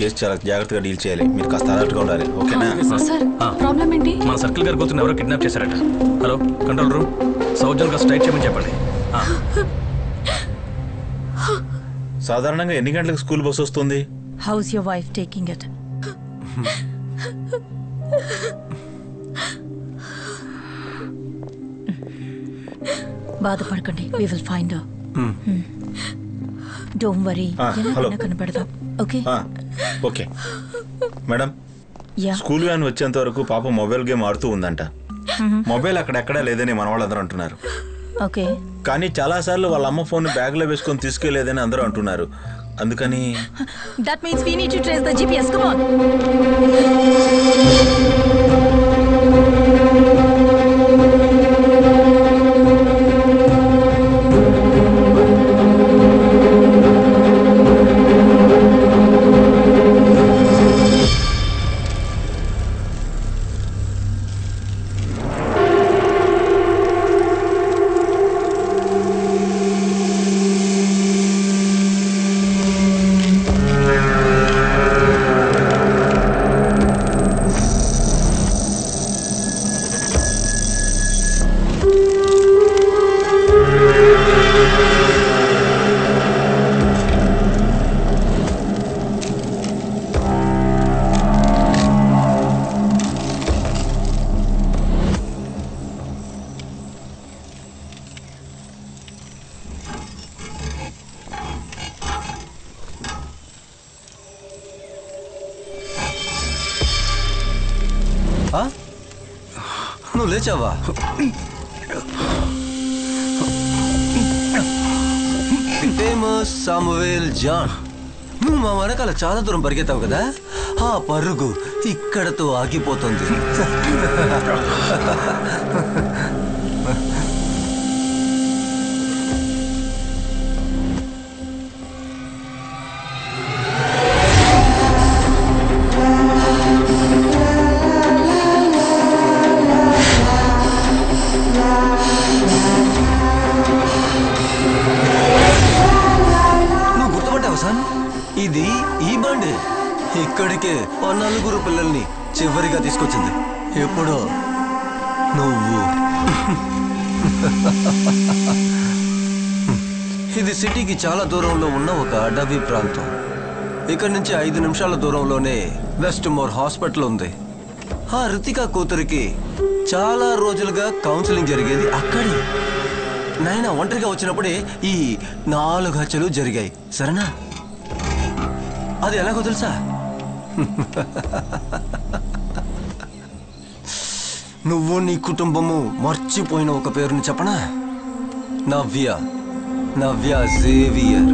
Case చాలా జాగ్రత్తగా deal చేయాలి. మీరు కాస్త అలర్ట్గా ఉండాలి. ఓకేనా? సార్ ప్రాబ్లం ఏంటి? మన సర్కిల్ గారి కూతురు ఎవరో కిడ్నాప్ చేశారట. హలో కంట్రోల్ రూమ్, సౌజన్గా స్ట్రైట్ చేయమని చెప్పండి. సాధారణంగా ఎన్ని గంటలకు స్కూల్ బస్ వస్తుంది? How's your wife taking it? బాధపడకండి, we will find her. Don't worry. ఎలా కనపడదాం. Okay okay madam. School van వచ్చేంత వరకు పాప మొబైల్ గేమ్ ఆడుతూ ఉందంట. మొబైల్ అక్కడెక్కడా లేదని మన వాళ్ళందరూ అంటున్నారు. ఓకే, కానీ చాలా సార్లు వాళ్ళ అమ్మ ఫోన్ బ్యాగ్ లో వేసుకొని తీసుకెళ్లేదని అందరూ అంటున్నారు. అందుకని that means we need to trace the GPS. Come on. నువ్వు లేచావా? Famous Samuel John. నువ్వు మా వెనకాల చాలా దూరం పరిగెత్తావు కదా, ఆ పరుగు ఇక్కడతో ఆగిపోతుంది. ఇది ఈ బండి ఇక్కడికే 4 పిల్లల్ని చివరిగా తీసుకొచ్చింది. ఎప్పుడో నువ్వు. ఇది సిటీకి చాలా దూరంలో ఉన్న ఒక అడవి ప్రాంతం. ఇక్కడి నుంచి 5 నిమిషాల దూరంలోనే వెస్ట్ మోర్ హాస్పిటల్ ఉంది. ఆ రితికా కూతురికి చాలా రోజులుగా కౌన్సిలింగ్ జరిగేది అక్కడే. నాయన ఒంటరిగా వచ్చినప్పుడే ఈ 4 హత్యలు జరిగాయి. సరేనా? అది ఎలాగో తెలుసా? నువ్వు నీ కుటుంబము మర్చిపోయిన ఒక పేరుని చెప్పనా? నవ్య జేవియర్.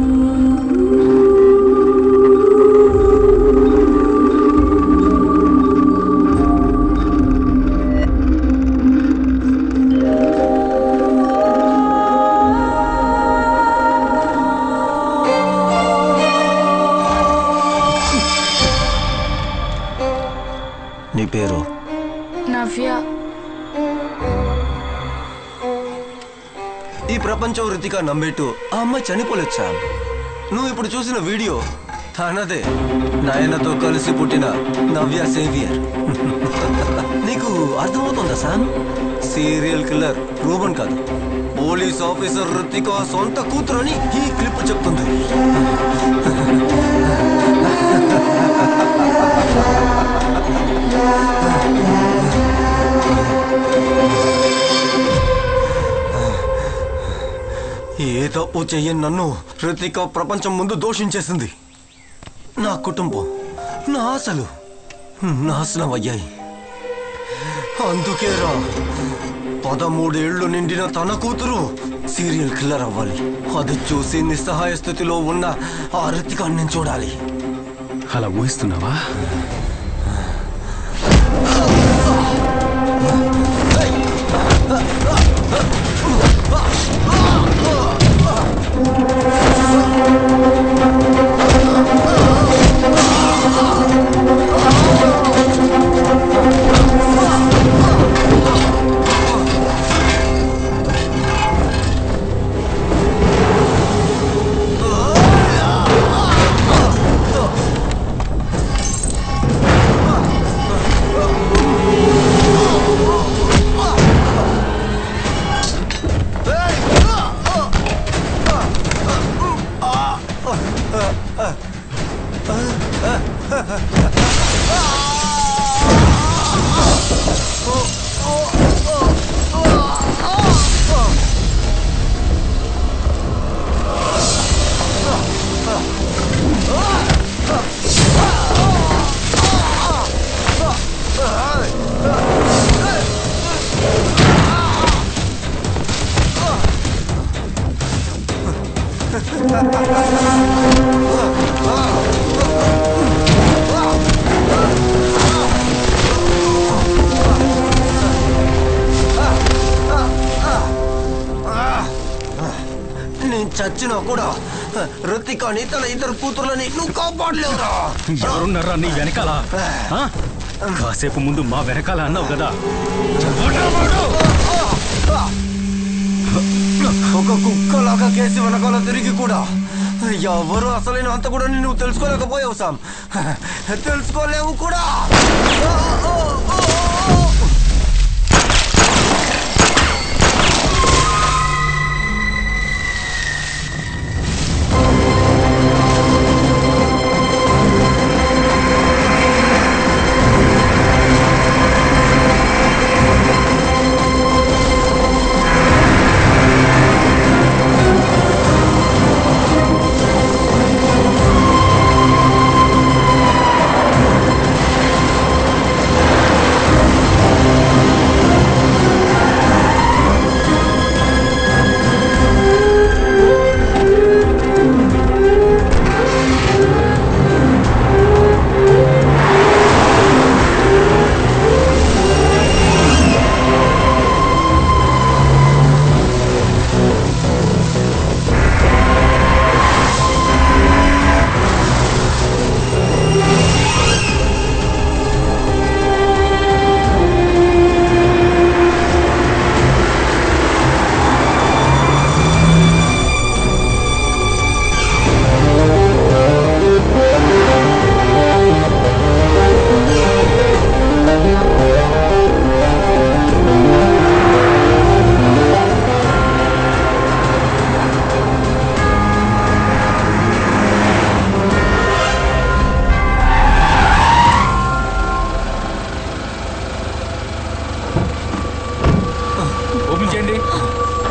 నీ పేరు? నవ్య. ఈ ప్రపంచం రితికా నమ్మేట్టు ఆ అమ్మాయి చనిపోలేదు సామ్. నువ్వు ఇప్పుడు చూసిన వీడియో తనదే. నాయనతో కలిసి పుట్టిన నవ్య సేవియర్. నీకు అర్థమవుతుందా సామ్? సీరియల్ కిల్లర్ రూబన్ కాదు, పోలీస్ ఆఫీసర్ రితికా సొంత కూతురు అని ఈ క్లిప్ చెప్తుంది. ఏ తప్పు చెయ్యని నన్ను రితికా ప్రపంచం ముందు దోషించేసింది. నా కుటుంబం, నా ఆశలు నాశనం అయ్యాయి. అందుకేరా 13 ఏళ్లు నిండిన తన కూతురు సీరియల్ కిల్లర్ అవ్వాలి. అది చూసి నిస్సహాయ స్థితిలో ఉన్న ఆ రితికాని నేను చూడాలి. అలా ఊహిస్తున్నావా? నేను చచ్చినా కూడా రుతికాని తన ఇద్దరు కూతుర్లని నువ్వు కాపాడలేవురా. ఎవరున్నారా నీ వెనకాల? కాసేపు ముందు మా వెనకాల అన్నావు కదా. ఒక కుక్కలాగా కేసి వెనకాల తిరిగి కూడా ఎవరు అసలైన అంత కూడా నువ్వు తెలుసుకోలేకపోయావు సామ్. తెలుసుకోలేవు కూడా.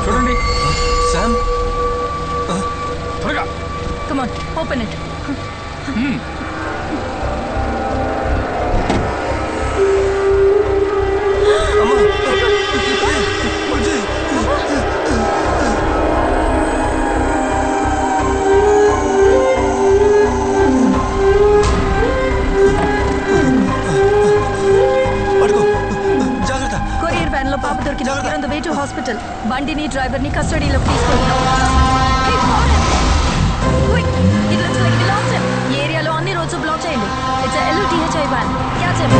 చూడండి శామ్. త్వరగా. Come on, open it. Courier van lo paapa dorikindi. We're on the way to hospital. Bandini driver ni custody lo తీసుకుంటున్నాం. Hey, quick! It looks like we lost him. ఈ ఏరియాలో అన్ని రోడ్స్ బ్లాక్ చేయండి. It's a LUTHI van. Catch him.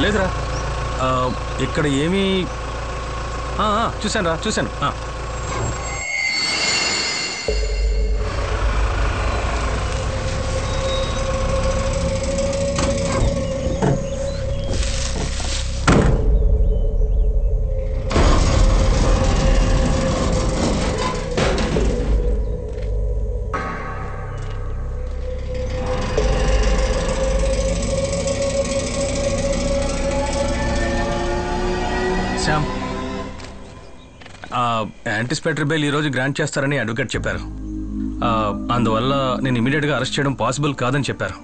లేదురా, ఇక్కడ ఏమీ చూశాను. Shyam, anticipatory bail ఈరోజు గ్రాంట్ చేస్తారని అడ్వకేట్ చెప్పారు. అందువల్ల నేను ఇమీడియట్గా అరెస్ట్ చేయడం పాసిబుల్ కాదని చెప్పారు.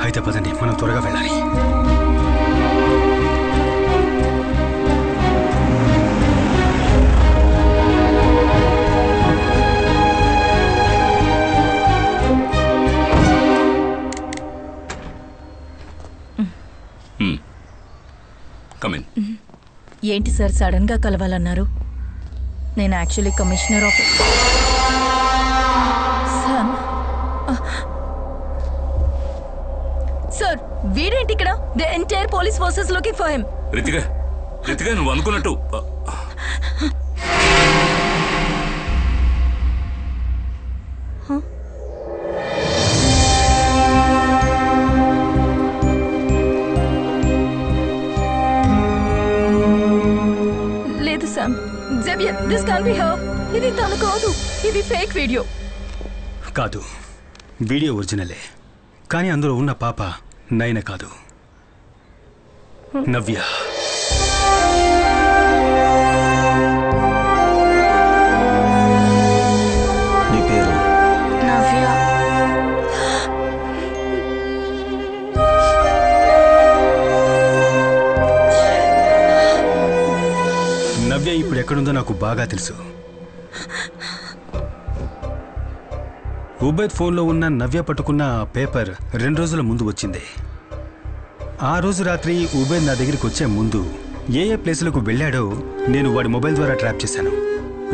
అయితే పదండి, మనం త్వరగా వెళ్ళాలి. కమిన్. ఏంటి సార్ సడన్ గా కలవాలన్నారు? నేను యాక్చువల్లీ కమిషనర్ ఆఫ్ సార్. వీడేంటి ఇక్కడ? The entire police forces looking for him. Ritika నువ్వు అనుకున్నట్టు లేదు Sam. Xavier, this can be her. ఇది తను కాదు, ఇది ఫేక్ వీడియో. కాదు, వీడియో ఒరిజినలే. కానీ అందులో ఉన్న పాప నయన కాదు, నవ్య. నీ పేరు? నవ్య. నవ్య ఇప్పుడు ఎక్కడుందో నాకు బాగా తెలుసు. ఉబైద్ ఫోన్లో ఉన్న నవ్య పట్టుకున్న పేపర్ 2 రోజుల ముందు వచ్చింది. ఆ రోజు రాత్రి ఉబైద్ నా దగ్గరికి వచ్చే ముందు ఏ ప్లేసులకు వెళ్ళాడో నేను వాడి మొబైల్ ద్వారా ట్రాప్ చేశాను.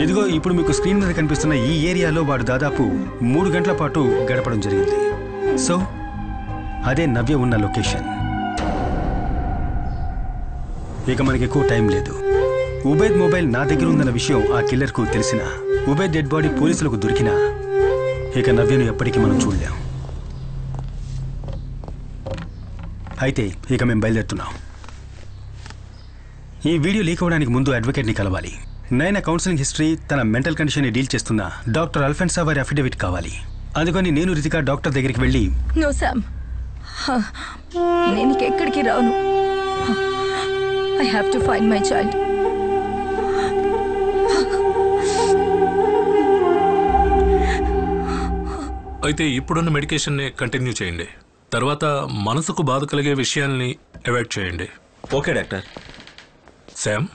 ఇదిగో ఇప్పుడు మీకు స్క్రీన్ మీద కనిపిస్తున్న ఈ ఏరియాలో వాడు దాదాపు 3 గంటల పాటు గడపడం జరిగింది. సో అదే నవ్య ఉన్న లొకేషన్. ఇక మనకి ఎక్కువ టైం లేదు. ఉబైద్ మొబైల్ నా దగ్గర ఉందన్న విషయం ఆ కిల్లర్కు తెలిసిన ఉబైద్ డెడ్ బాడీ పోలీసులకు దొరికినా ఇక నవ్యను ఎప్పటికీ మనం చూడలేం. అయితే ఇక మేము బయలుదేరుతున్నాం. ఈ వీడియో లీక్ అవ్వడానికి ముందు అడ్వకేట్ని కలవాలి. నైనా కౌన్సిలింగ్ హిస్టరీ, తన మెంటల్ కండిషన్ని డీల్ చేస్తున్న డాక్టర్ అల్ఫెన్సా వారి అఫిడవిట్ కావాలి. అందుకని నేను రితిక డాక్టర్ దగ్గరికి వెళ్ళి నో సామ్, నేను ఎక్కడికి రాను. I have to find my child. అయితే ఇప్పుడున్న మెడికేషన్ని కంటిన్యూ చేయండి. తర్వాత మనసుకు బాధ కలిగే విషయాల్ని అవాయిడ్ చేయండి. Okay doctor. శామ్.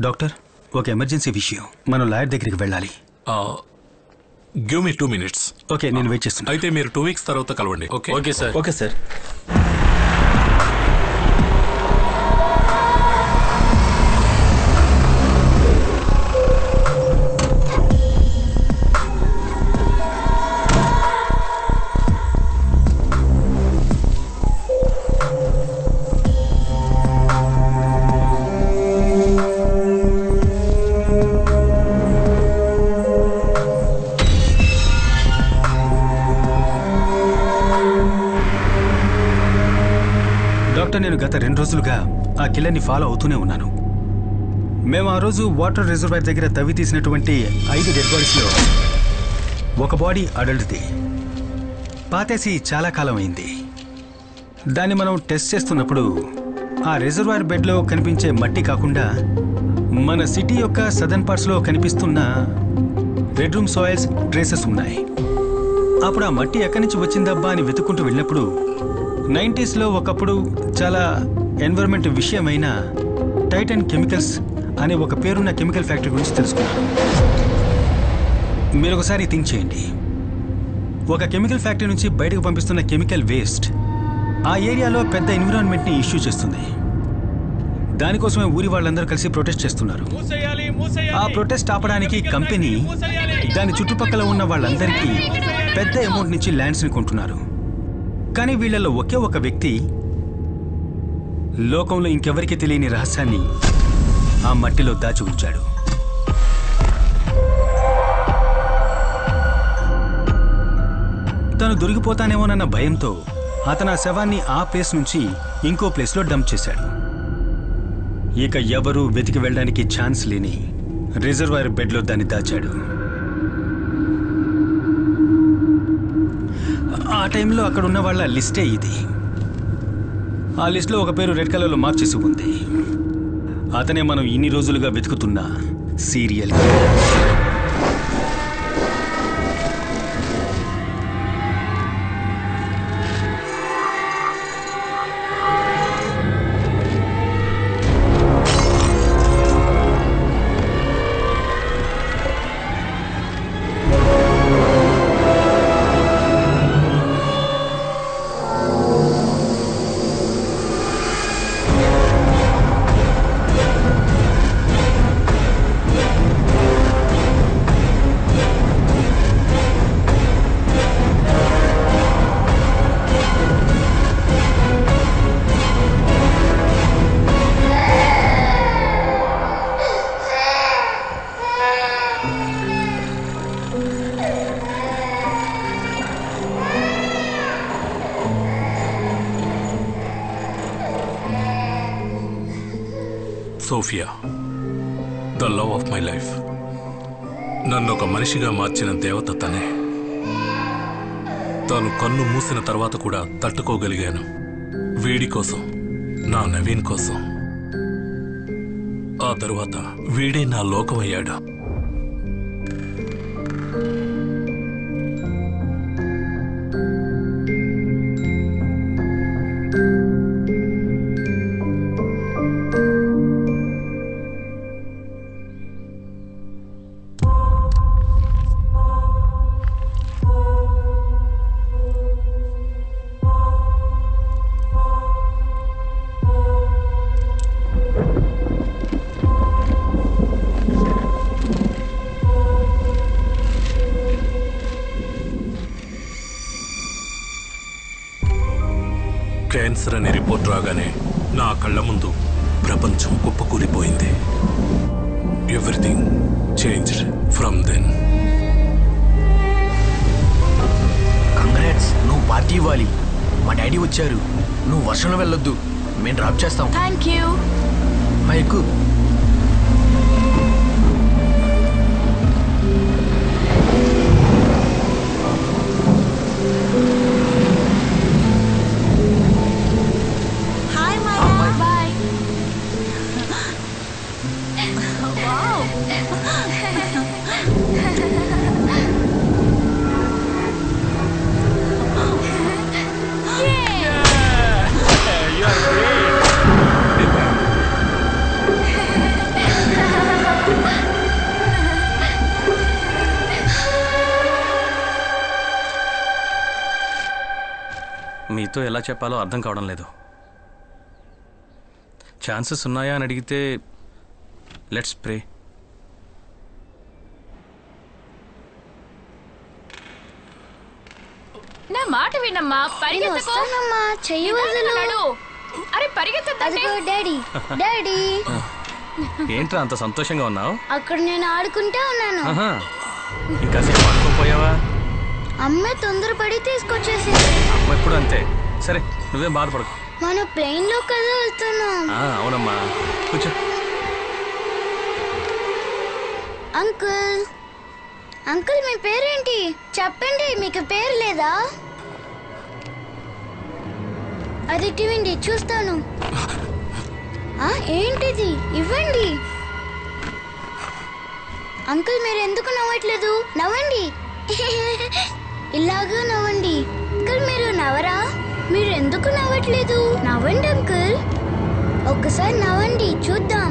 డాక్టర్, ఒక ఎమర్జెన్సీ విషయం, మనం లాయర్ దగ్గరికి వెళ్ళాలి. Give me 2 minutes. ఓకే, నేను వెయిట్ చేస్తున్నాను. అయితే మీరు 2 weeks తర్వాత కలవండి. Okay? Okay sir. Okay sir. నేను గత 2 రోజులుగా ఆ కిల్లర్ని ఫాలో అవుతూనే ఉన్నాను. మేము ఆ రోజు వాటర్ రిజర్వాయర్ దగ్గర తవ్వి తీసినటువంటి 5 డెడ్ బాడీస్లో ఒక బాడీ అడల్ట్ది. పాతేసి చాలా కాలం అయింది. దాన్ని మనం టెస్ట్ చేస్తున్నప్పుడు ఆ రిజర్వాయర్ బెడ్లో కనిపించే మట్టి కాకుండా మన సిటీ యొక్క సదర్న్ పార్ట్స్లో కనిపిస్తున్న రెడ్ రూమ్ సాయిల్స్ ట్రేసెస్ ఉన్నాయి. అప్పుడు ఆ మట్టి ఎక్కడి నుంచి వచ్చిందబ్బా అని వెతుక్కుంటూ వెళ్ళినప్పుడు 90sలో ఒకప్పుడు చాలా ఎన్విరాన్మెంట్ విషయమైన టైటన్ కెమికల్స్ అనే ఒక పేరున్న కెమికల్ ఫ్యాక్టరీ గురించి తెలుసుకున్నాను. మీరు ఒకసారి థింక్ చేయండి. ఒక కెమికల్ ఫ్యాక్టరీ నుంచి బయటకు పంపిస్తున్న కెమికల్ వేస్ట్ ఆ ఏరియాలో పెద్ద ఎన్విరాన్మెంట్ని ఇష్యూ చేస్తుంది. దానికోసమే ఊరి వాళ్ళందరూ కలిసి ప్రొటెస్ట్ చేస్తున్నారు. ఆ ప్రొటెస్ట్ ఆపడానికి కంపెనీ దాని చుట్టుపక్కల ఉన్న వాళ్ళందరికీ పెద్ద అమౌంట్ నుంచి ల్యాండ్స్ని కొంటున్నారు. కానీ వీళ్ళలో ఒకే ఒక వ్యక్తి లోకంలో ఇంకెవరికి తెలియని రహస్యాన్ని ఆ మట్టిలో దాచి ఉంచాడు. తను దొరికిపోతానేమోనన్న భయంతో అతను ఆ శవాన్ని ఆ ప్లేస్ నుంచి ఇంకో ప్లేస్లో డంప్ చేశాడు. ఇక ఎవరూ వెతికి వెళ్ళడానికి ఛాన్స్ లేని రిజర్వాయర్ బెడ్లో దాన్ని దాచాడు. ఆ టైంలో అక్కడ ఉన్న వాళ్ళ లిస్టే ఇది. ఆ లిస్ట్లో ఒక పేరు రెడ్ కలర్లో మార్క్ చేసి ఉంది. అతనే మనం ఇన్ని రోజులుగా వెతుకుతున్న serial killer. Sophia, the love of my life. నన్ను ఒక మనిషిగా మార్చిన దేవత తనే. తాను కన్ను మూసిన తర్వాత కూడా తట్టుకోగలిగాను. వీడి కోసం, నా నవీన్ కోసం. ఆ తరువాత వీడే నా లోకమయ్యాడు. క్యాన్సర్ అనే రిపోర్ట్ రాగానే నా కళ్ళ ముందు ప్రపంచం కుప్పకూలిపోయింది. Everything changed from then. Congrats, నువ్వు పార్టీ ఇవ్వాలి. మా డాడీ వచ్చారు. నువ్వు వర్షంలో వెళ్ళొద్దు, మేము డ్రాప్ చేస్తాం. Thank you. ఎక్కు. మీతో ఎలా చెప్పాలో అర్థం కావడం లేదు. ఛాన్సెస్ ఉన్నాయా అని అడిగితే లెట్స్ ప్రే. నా మాట వినమ్మా, పరిగెత్తకు. చెయ్యి వదలు. అరే పరిగెత్తద్దండి. Daddy, daddy. ఏంట్రా అంత సంతోషంగా ఉన్నావు? అక్కడ నేను ఆడుకుంటా ఉన్నాను. ఇంకా సేపు ఆడుకోపోయావా? అమ్మ తొందరపడి తీసుకొచ్చేసింది. అమ్మ ఎప్పుడు అంతే. సరే నువ్వేం బాధపడకు. మన ప్లేన్ లో కదా వెళ్తున్నాం. అవునమ్మా, కూర్చో. అంకుల్, అంకుల్ మీ పేరేంటి చెప్పండి. మీకు పేరు లేదా? అది ఇవ్వండి చూస్తాను. ఏంటిది? ఇవ్వండి. అంకుల్ మీరు ఎందుకు నవ్వట్లేదు? నవ్వండి. ఇలాగా నవ్వండి. అంకుల్ మీరు నవ్వరా? మీరు ఎందుకు నవ్వట్లేదు? నవ్వండి అంకుల్, ఒక్కసారి నవ్వండి చూద్దాం.